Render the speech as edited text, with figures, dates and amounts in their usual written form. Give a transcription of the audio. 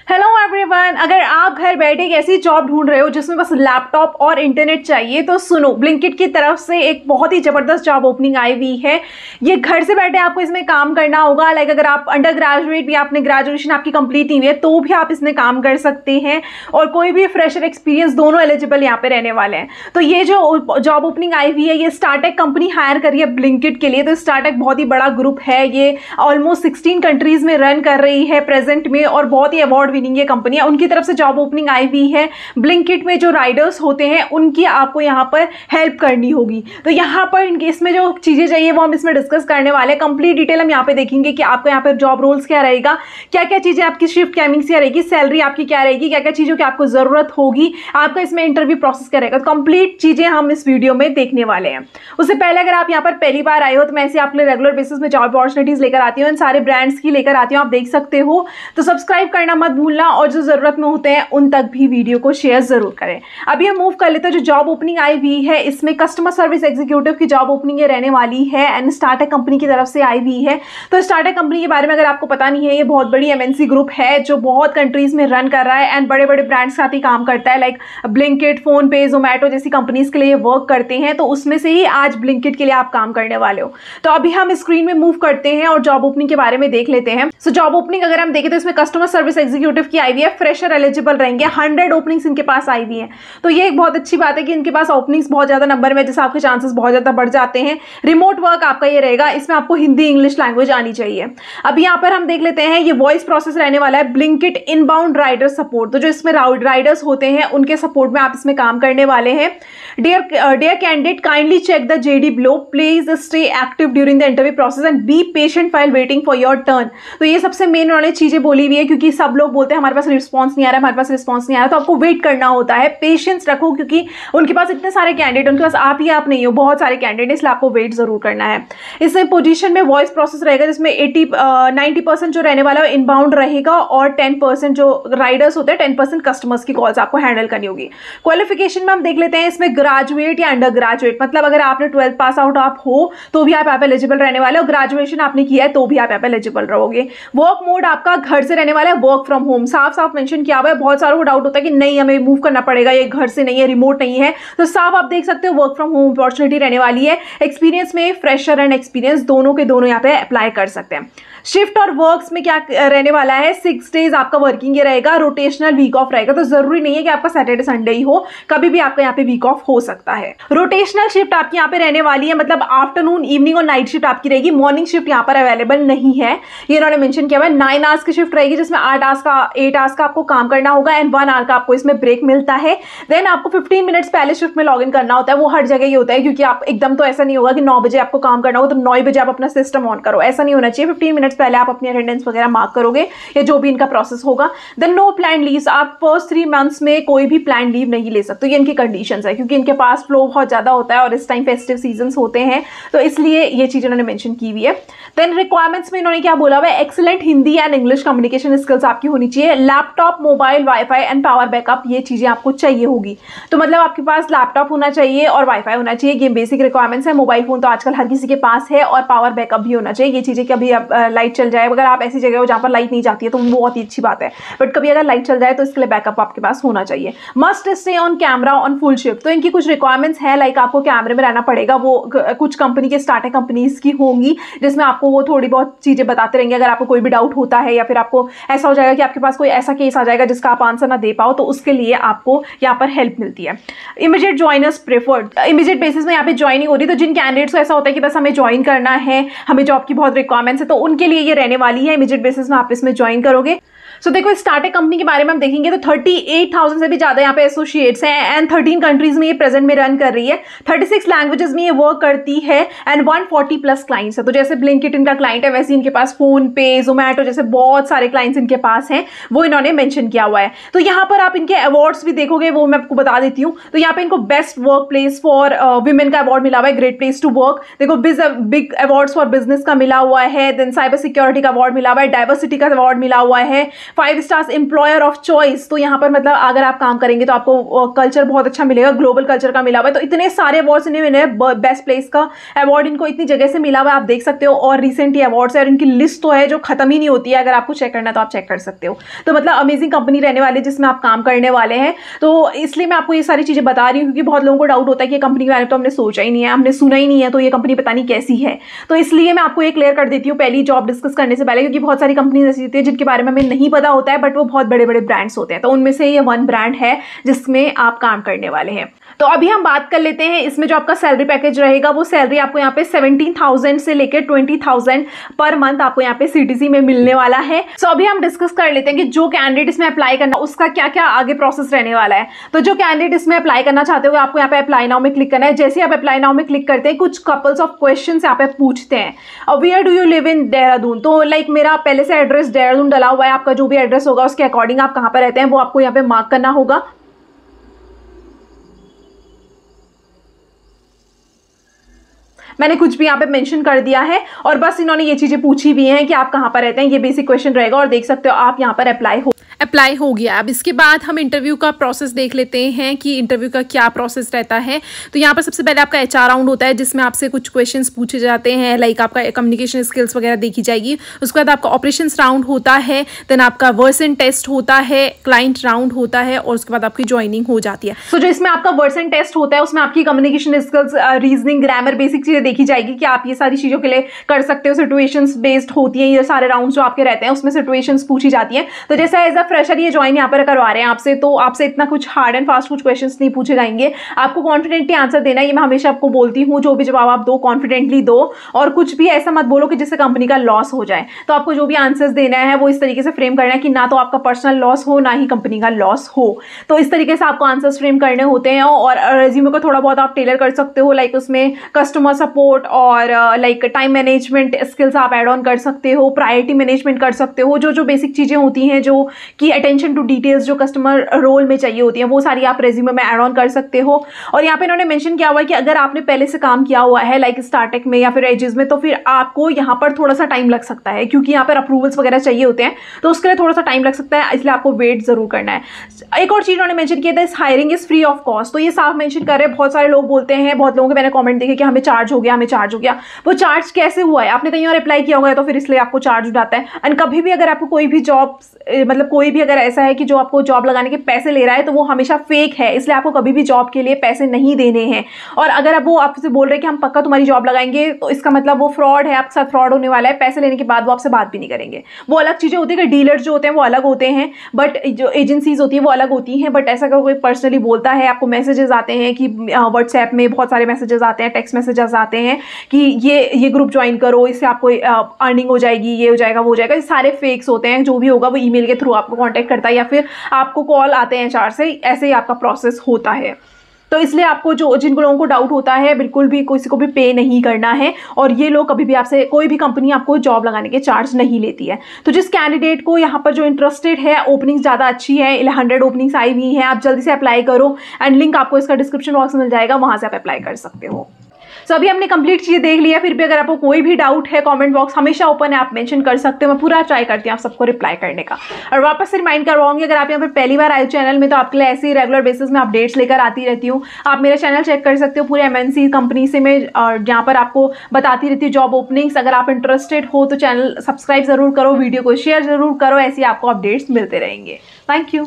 Hello everyone, अगर आप घर बैठे एक ऐसी जॉब ढूंढ रहे हो जिसमें बस लैपटॉप और इंटरनेट चाहिए तो सुनो, ब्लिंकिट की तरफ से एक बहुत ही जबरदस्त जॉब ओपनिंग आई हुई है। ये घर से बैठे आपको इसमें काम करना होगा। लाइक अगर आप अंडर ग्रेजुएट भी, आपने ग्रेजुएशन आपकी कंप्लीट नहीं हुई है तो भी आप इसमें काम कर सकते हैं, और कोई भी फ्रेशर एक्सपीरियंस दोनों एलिजिबल यहाँ पे रहने वाले हैं। तो ये जो जॉब ओपनिंग आई हुई है ये स्टार्टअप कंपनी हायर करी है ब्लिंकिट के लिए। तो स्टार्टअप बहुत ही बड़ा ग्रुप है, ये ऑलमोस्ट 16 कंट्रीज में रन कर रही है प्रेजेंट में, और बहुत ही अवार्ड विनिंग ये कंपनी है। उनकी तरफ से जॉब ओपनिंग आई हुई है। ब्लिंकिट में जो राइडर्स होते हैं उनकी आपको यहाँ पर हेल्प करनी होगी। तो यहाँ पर इनके इसमें जो चीजें चाहिए वो हम इसमें डिस्कस करने वाले हैं। कंप्लीट डिटेल हम यहाँ पे देखेंगे कि आपको यहाँ पर जॉब रोल्स क्या रहेगा, क्या क्या चीजें आपकी शिफ्ट टाइमिंग क्या रहेगी, सैलरी आपकी क्या रहेगी, क्या क्या चीजों की आपको जरूरत होगी, आपका इसमें इंटरव्यू प्रोसेस क्या रहेगा। कंप्लीट चीजें हम इस वीडियो में देखने वाले हैं। उससे पहले अगर आप यहाँ पर पहली बार आए हो तो मैं ऐसे आपके रेगुलर बेसिस में जॉब अपॉर्चुनिटीज लेकर आती हूँ, इन सारे ब्रांड्स की लेकर आती हूँ, आप देख सकते हो। तो सब्सक्राइब करना मत भूलना, और जो जरूरत में होते हैं उन तक भी वीडियो को शेयर जरूर करें। अभी हम मूव कर लेते हैं। जो जॉब ओपनिंग आई हुई है इसमें कस्टमर सर्विस एग्जीक्यूटिव की जॉब ओपनिंग ये रहने वाली है, एंड स्टार्टअप कंपनी की तरफ से आई हुई है। तो स्टार्टअप कंपनी के बारे में अगर आपको पता नहीं है, ये बहुत बड़ी एमएनसी ग्रुप है जो बहुत कंट्रीज में रन कर रहा है एंड बड़े बड़े ब्रांड्स के साथ ही काम करता है। लाइक ब्लिंकिट, फोन पे, जोमैटो जैसी कंपनीज के लिए वर्क करते हैं। तो उसमें से ही आज ब्लिंकिट के लिए आप काम करने वाले हो। तो अभी हम स्क्रीन में मूव करते हैं और जॉब ओपनिंग के बारे में देख लेते हैं। सो जॉब ओपनिंग अगर हम देखें तो इसमें कस्टमर सर्विस एग्जीक्यूटिव की आई हुई है, फ्रेशर एलिजिबल रहेंगे। 100 ओपनिंग्स इनके पास आई हुई है। तो ये एक बहुत अच्छी बात है कि इनके पास ओपनिंग्स बहुत ज्यादा नंबर में, जैसे आपके चांसेस बहुत ज्यादा बढ़ जाते हैं। रिमोट वर्क आपका ये रहेगा, इसमें आपको हिंदी इंग्लिश लैंग्वेज आनी चाहिए। अब यहाँ पर हम देख लेते हैं, ये वॉइस प्रोसेस रहने वाला है। ब्लिंकिट इनबाउंड राइडर सपोर्ट, तो जो इसमें राइडर्स होते हैं उनके सपोर्ट में आप इसमें काम करने वाले हैं। Dear candidate, kindly check the JD below, please stay active during the interview process and be patient while waiting for your turn. तो ये सबसे मेन उन्होंने चीजें बोली हुई है, क्योंकि सब लोग बोलते हैं हमारे पास रिस्पॉन्स नहीं आ रहा, हमारे पास रिस्पॉन्स नहीं आ रहा। तो आपको वेट करना होता है, पेशेंस रखो, क्योंकि उनके पास इतने सारे कैंडिडेट, उनके पास आप ही आप नहीं हो, बहुत सारे कैंडिडेट, इसलिए आपको वेट जरूर करना है। इसमें पोजीशन में वॉइस प्रोसेस रहेगा, जिसमें 90% जो रहने वाला है इनबाउंड रहेगा, और 10% जो राइडर्स होते हैं, 10% कस्टमर्स की कॉल्स आपको हैंडल करनी होगी। क्वालिफिकेशन में हम देख लेते हैं, इसमें ग्रेजुएट या अंडर ग्रेजुएट, मतलब अगर आपने 12th पास आउट आप हो तो भी आप यहाँ पे एलिजिबल रहने वाले हो, ग्रेजुएशन आपने किया है तो भी आप यहाँ पे एलिजिबल रहोगे। वर्क मोड आपका घर से रहने वाला है, वर्क फ्रॉम होम साफ साफ मेंशन किया हुआ है। बहुत सारों को डाउट होता है कि नहीं हमें मूव करना पड़ेगा, ये घर से नहीं है, रिमोट नहीं है, तो साफ आप देख सकते हो वर्क फ्रॉम होम अपॉर्चुनिटी रहने वाली है। एक्सपीरियंस में फ्रेशर एंड एक्सपीरियंस दोनों के दोनों यहाँ पे अप्लाई कर सकते हैं। शिफ्ट और वर्क्स में क्या रहने वाला है, 6 डेज आपका वर्किंग ये रहेगा, रोटेशनल वीक ऑफ रहेगा। तो जरूरी नहीं है कि आपका सैटरडे संडे ही हो, कभी भी आपका यहाँ पे वीक ऑफ हो सकता है। रोटेशनल शिफ्ट आपकी यहाँ पे रहने वाली है, मतलब आफ्टरनून, इवनिंग और नाइट शिफ्ट आपकी रहेगी। मॉर्निंग शिफ्ट यहाँ पर अवेलेबल नहीं है, ये इन्होंने मेंशन किया हुआ है। 9 आवर्स की शिफ्ट रहेगी, जिसमें 8 आवर्स का आपको काम करना होगा एंड 1 आवर का आपको इसमें ब्रेक मिलता है। देन आपको 15 मिनट्स पहले शिफ्ट में लॉग इन करना होता है। वो हर जगह ही होता है, क्योंकि आप एकदम तो ऐसा नहीं होगा कि 9 बजे आपको काम करना होगा तो 9 बजे आप अपना सिस्टम ऑन करो, ऐसा नहीं होना चाहिए। 15 मिनट्स पहले आप अपनी अटेंडेंस वगैरह मार्क करोगे, या जो भी इनका प्रोसेस होगा। देन नो प्लान लीव्स, आप फर्स्ट 3 मंथ्स में कोई भी प्लान लीव नहीं ले सकते। ये इनकी कंडीशंस है, क्योंकि इनके पास फ्लो बहुत ज्यादा होता है और इस टाइम फेस्टिव सीजन्स होते हैं, तो इसलिए ये चीज उन्होंने मेंशन की हुई है। देन रिक्वायरमेंट्स में इन्होंने क्या बोला हुआ है, excellent Hindi and English communication skills आपकी होनी चाहिए। Laptop, mobile, wifi and power backup, ये चीजें आपको चाहिए होगी। तो मतलब आपके पास लैपटॉप होना चाहिए और वाईफाई होना चाहिए, ये बेसिक रिक्वायरमेंट्स है। मोबाइल फोन तो आजकल हर किसी के पास है, और पावर बैकअप भी होना चाहिए। ये चीजें कभी लाइट चल जाए, अगर आप ऐसी जगह हो जहाँ पर लाइट नहीं जाती है तो बहुत ही अच्छी बात है, बट कभी अगर लाइट चल जाए तो इसके लिए बैकअप आपके पास होना चाहिए। Must stay on camera on full shift, तो इनकी कुछ रिक्वायरमेंट्स है, लाइक आपको कैमरे में रहना पड़ेगा। वो कुछ कंपनी के स्टार्टअप कंपनीज की होंगी, जिसमें आपको वो थोड़ी बहुत चीजें बताते रहेंगे। अगर आपको कोई भी डाउट होता है, या फिर आपको ऐसा हो जाएगा कि आपके पास कोई ऐसा केस आ जाएगा जिसका आप आंसर ना दे पाओ, तो उसके लिए आपको यहाँ पर हेल्प मिलती है। Immediate joiners preferred, immediate basis में यहाँ पे ज्वाइनिंग हो रही है। तो जिन कैंडिडेट्स को ऐसा होता है कि बस हमें ज्वाइन करना है, हमें जॉब की बहुत रिक्वायरमेंट्स है, तो उनके लिए ये रहने वाली है। इमीडिएट बेसिस में आप इसमें ज्वाइन करोगे। सो देखो, स्टार्टअप कंपनी के बारे में हम देखेंगे तो 38,000 से भी ज्यादा यहाँ पे एसोसिएट्स हैं, एंड 13 कंट्रीज में ये प्रेजेंट में रन कर रही है। 36 लैंग्वेजेस में ये वर्क करती है, एंड 140 प्लस क्लाइंट्स है। तो जैसे ब्लिंकिट इनका क्लाइंट है, वैसे इनके पास फोन पे, जोमैटो जैसे बहुत सारे क्लाइंट्स इनके पास हैं, वो इन्होंने मेंशन किया हुआ है। तो यहाँ पर आप इनके अवार्ड्स भी देखोगे, वो मैं आपको बता देती हूँ। तो यहाँ पे इनको best work place for women का अवार्ड मिला हुआ है, ग्रेट प्लेस टू वर्क। देखो, बिग अवार्ड्स फॉर बिजनेस का मिला हुआ है। देन साइबर सिक्योरिटी का अवार्ड मिला हुआ है, डाइवर्सिटी का अवार्ड मिला हुआ है, 5 स्टार्स एम्प्लॉयर ऑफ चॉइस, तो यहाँ पर मतलब अगर आप काम करेंगे तो आपको कल्चर बहुत अच्छा मिलेगा, ग्लोबल कल्चर का मिला हुआ है। तो इतने सारे अवार्ड्स इन्हें मिले हैं, बेस्ट प्लेस का अवार्ड इनको इतनी जगह से मिला हुआ है, आप देख सकते हो। और रिसेंट ये अवार्ड्स है और इनकी लिस्ट तो है जो खत्म ही नहीं होती है, अगर आपको चेक करना है तो आप चेक कर सकते हो। तो मतलब अमेजिंग कंपनी रहने वाली है जिसमें आप काम करने वाले हैं। तो इसलिए मैं आपको ये सारी चीजें बता रही हूँ, क्योंकि बहुत लोगों को डाउट होता है कि कंपनी के बारे में तो हमने सोचा ही नहीं है, हमने सुना ही नहीं है, तो ये कंपनी पता नहीं कैसी है। तो इसलिए मैं आपको ये क्लियर कर देती हूँ पहली जॉब डिस्कस करने से पहले, क्योंकि बहुत सारी कंपनीज ऐसी होती है जिनके बारे में हमें नहीं पता होता है, बट वो बहुत बड़े बड़े ब्रांड्स होते हैं। तो उनमें से ये वन ब्रांड है जिसमें आप काम करने वाले हैं। तो अभी हम बात कर लेते हैं इसमें जो आपका सैलरी पैकेज रहेगा, वो सैलरी आपको यहाँ पे 17,000 से लेकर 20,000 पर मंथ आपको यहाँ पे सीटीसी में मिलने वाला है। सो अभी हम डिस्कस कर लेते हैं कि जो कैंडिडेट इसमें अप्लाई करना उसका क्या क्या आगे प्रोसेस रहने वाला है। तो जो कैंडिडेट इसमें अप्लाई करना चाहते हो आपको यहाँ पे अप्लाई नाउ में क्लिक करना है। जैसे आप अप्लाई नाउ में क्लिक करते हैं, कुछ कपल्स ऑफ क्वेश्चन यहाँ पे पूछते हैं, where do you live in Dehradun. तो लाइक मेरा पहले से एड्रेस देहरादून डला हुआ है, आपका जो भी एड्रेस होगा उसके अकॉर्डिंग आप कहाँ पर रहते हैं वो आपको यहाँ पे मार्क करना होगा। मैंने कुछ भी यहाँ पे मेंशन कर दिया है और बस इन्होंने ये चीजें पूछी भी हैं कि आप कहाँ पर रहते हैं, ये बेसिक क्वेश्चन रहेगा और देख सकते हो आप यहाँ पर अप्लाई हो गया। अब इसके बाद हम इंटरव्यू का प्रोसेस देख लेते हैं कि इंटरव्यू का क्या प्रोसेस रहता है। तो यहाँ पर सबसे पहले आपका एचआर राउंड होता है जिसमें आपसे कुछ क्वेश्चंस पूछे जाते हैं, लाइक आपका कम्युनिकेशन स्किल्स वगैरह देखी जाएगी। उसके बाद आपका ऑपरेशंस राउंड होता है, देन आपका वर्सन टेस्ट होता है, क्लाइंट राउंड होता है और उसके बाद आपकी ज्वाइनिंग हो जाती है। तो जो इसमें आपका वर्सन टेस्ट होता है उसमें आपकी communication skills, reasoning, grammar, basic चीजें देखी जाएगी कि आप ये सारी चीजों के लिए कर सकते हो। सिचुएशंस बेस्ड होती है ये सारे राउंड जो आपके रहते हैं, उसमें सिचुएशंस पूछी जाती है। तो जैसे एज अ फ्रेशर ये ज्वाइन यहाँ पर करवा रहे हैं आपसे, तो आपसे इतना कुछ हार्ड एंड फास्ट कुछ क्वेश्चंस नहीं पूछे जाएंगे, आपको कॉन्फिडेंटली आंसर देना है। ये मैं हमेशा आपको बोलती हूँ, जो भी जवाब आप दो कॉन्फिडेंटली दो और कुछ भी ऐसा मत बोलो कि जिससे कंपनी का लॉस हो जाए। तो आपको जो भी आंसर्स देना है वो इस तरीके से फ्रेम करना है कि ना तो आपका पर्सनल लॉस हो ना ही कंपनी का लॉस हो। तो इस तरीके से आपको आंसर्स फ्रेम करने होते हैं और रेज्यूमे को थोड़ा बहुत आप टेलर कर सकते हो, लाइक उसमें कस्टमर सपोर्ट और लाइक टाइम मैनेजमेंट स्किल्स आप एड ऑन कर सकते हो, प्रायोरिटी मैनेजमेंट कर सकते हो, जो जो बेसिक चीजें होती हैं जो कि अटेंशन टू डिटेल्स जो कस्टमर रोल में चाहिए होती है वो सारी आप रेज्यूमे में ऐड ऑन कर सकते हो। और यहाँ पे इन्होंने मेंशन किया हुआ है कि अगर आपने पहले से काम किया हुआ है लाइक स्टार्टअप में या फिर एजेस में, तो फिर आपको यहाँ पर थोड़ा सा टाइम लग सकता है, क्योंकि यहाँ पर अप्रूवल्स वगैरह चाहिए होते हैं, तो उसके लिए थोड़ा सा टाइम लग सकता है, इसलिए आपको वेट जरूर करना है। एक और चीज उन्होंने मेंशन किया था, hiring is free of cost. तो ये साफ मेंशन कर रहे हैं, बहुत सारे लोग बोलते हैं, बहुत लोगों के मैंने कॉमेंट देखे कि हमें चार्ज हो गया, हमें चार्ज हो गया। वो चार्ज कैसे हुआ है, आपने कहीं और अप्लाई किया होगा तो फिर इसलिए आपको चार्ज उठाता है। एंड कभी भी अगर आपको कोई भी जॉब, मतलब कोई भी अगर ऐसा है कि जो आपको जॉब लगाने के पैसे ले रहा है, तो वो हमेशा फेक है, इसलिए आपको कभी भी जॉब के लिए पैसे नहीं देने हैं। और अगर अब वो आपसे बोल रहे हैं कि हम पक्का तुम्हारी जॉब लगाएंगे, तो इसका मतलब वो फ्रॉड है, आपके साथ फ्रॉड होने वाला है। पैसे लेने के बाद वो आपसे बात भी नहीं करेंगे। वो अलग चीजें होती है कि डीलर्स जो होते हैं वो अलग होते हैं, बट जो एजेंसीज होती है वो अलग होती हैं। बट ऐसा कोई पर्सनली बोलता है, आपको मैसेजेस आते हैं कि व्हाट्सएप में बहुत सारे मैसेजेस आते हैं, टेक्स्ट मैसेजेस आते हैं कि ये ग्रुप ज्वाइन करो, इससे आपको अर्निंग हो जाएगी, ये हो जाएगा, वो हो जाएगा। ये सारे फेक्स होते हैं। जो भी होगा वो ईमेल के थ्रू आपको कांटेक्ट करता है या फिर आपको कॉल आते हैं एचआर से, ऐसे ही आपका प्रोसेस होता है। तो इसलिए आपको जिन लोगों को डाउट होता है, बिल्कुल भी किसी को भी पे नहीं करना है। और ये लोग कभी भी आपसे, कोई भी कंपनी आपको जॉब लगाने के चार्ज नहीं लेती है। तो जिस कैंडिडेट को यहाँ पर जो इंटरेस्टेड है, ओपनिंग ज़्यादा अच्छी है, 100 ओपनिंग्स आई हुई हैं, आप जल्दी से अप्लाई करो एंड लिंक आपको इसका डिस्क्रिप्शन बॉक्स में मिल जाएगा, वहाँ से आप अप्लाई कर सकते हो। सो अभी हमने कंप्लीट चीज़ें देख लिया। फिर भी अगर आपको कोई भी डाउट है, कमेंट बॉक्स हमेशा ओपन है, आप मेंशन कर सकते हो। मैं पूरा ट्राई करती हूँ आप सबको रिप्लाई करने का। और वापस से रिमाइंड करवाऊंगी, अगर आप यहाँ पर पहली बार आए चैनल में, तो आपके लिए ऐसे ही रेगुलर बेसिस में अपडेट्स लेकर आती रहती हूँ। आप मेरा चैनल चेक कर सकते हो, पूरे MNC कंपनी से मैं जहाँ पर आपको बताती रहती हूँ जॉब ओपनिंग्स। अगर आप इंटरेस्टेड हो तो चैनल सब्सक्राइब जरूर करो, वीडियो को शेयर जरूर करो, ऐसे आपको अपडेट्स मिलते रहेंगे। Thank you.